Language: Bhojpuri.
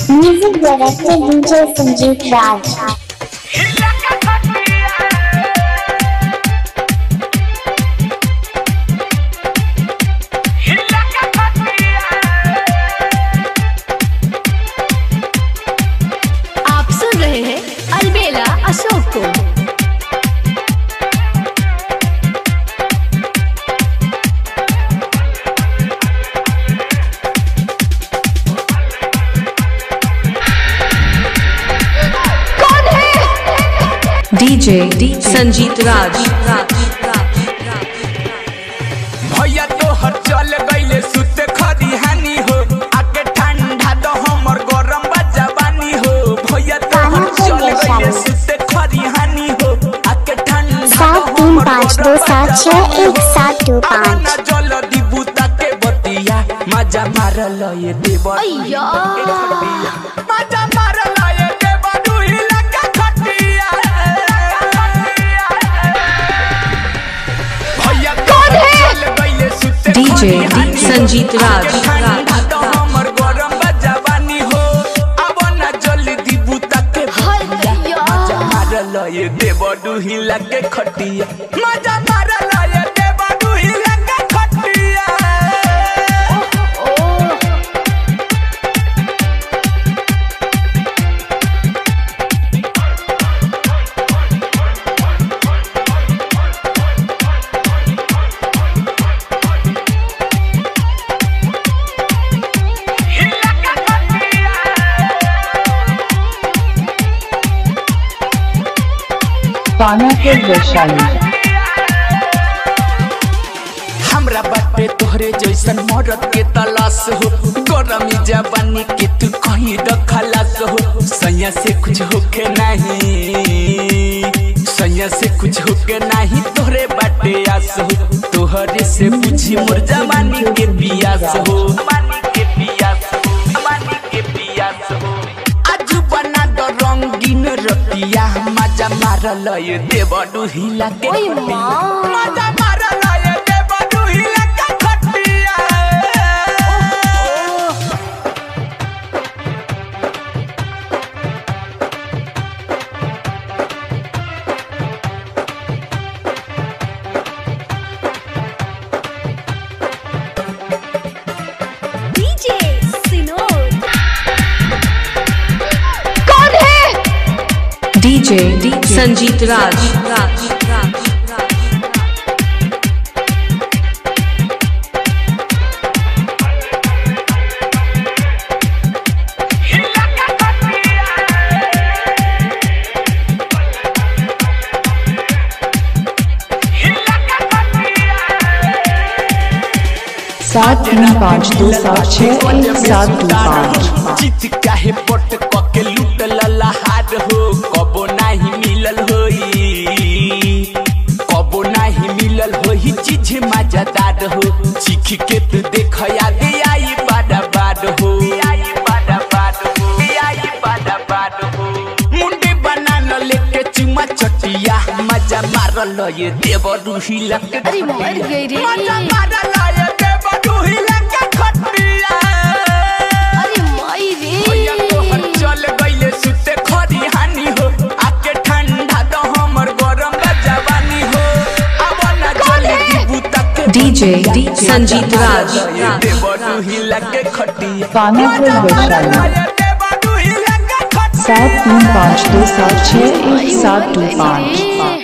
Music director DJ Sanjeev Raj. आप सुन रहे हैं अलबेला अशोक को। डीजे संजीत राज। भैया तो हर चल गईले सुते खरिहानी हो, आके ठंडा दो हमर गरम जवानी हो। भैया तो हर चल गईले सुते खरिहानी हो, आके ठंडा 735276175 जल दिबुता के बतिया मजा मारल ये देव अय्या मजा मारल ये देव दुहिला का खटिया। भैया कौन है? डीजे संजीत राज। हमर गरम जवानी हो, अब न जल्दी दिबुता के बतिया मजा मारल ये देव दुहिला के खटिया। मजा मारल ये देव दुहिला के खटिया। हमरा बाटे तोहरे जैसन मरद के तलाश हो, गरमी जवानी के तू कहीं दखलास हो। सैया से कुछ होके नहीं, सैया से कुछ होके नहीं, तोहरे बाटे आस हो। तोहरे से पूछी मोर जवानी के पियास हो, जवानी के पियास हो, जवानी के पियास हो। आज बना दो रंगीन रतिया मजा मारल ये देव दुहिला के खटिया। मजा मारल ये देव दुहिला के खटिया। डीजे सिनोर। कौन है? डीजे संजीत राज। सात 352761725। चित काहे पट के लूट ललहार हो, कबो नाही मिलल होई, कबो नाही मिलल होई चीज मजेदार हो। चीख के तू देख याद आई बादा बाद हो, आई बादा बाद हो, आई बादा बाद हो। मुंडे बनाना लेके चुमा चटिया मजा मारल ये देव दुहिला के अरे मर गई रे। मजा मारल ये देव दुहिला के खटिया। अरे माई रे। भैया तो हर चल गईले सुते खरिहानी हो, आके ठंडा दो हमर गरम जवानी हो। अब न जल्दी दिबुता के डीजे संजीत राज। देव दुहिला के खटिया। पानापुर वैशाली। 7 352761725।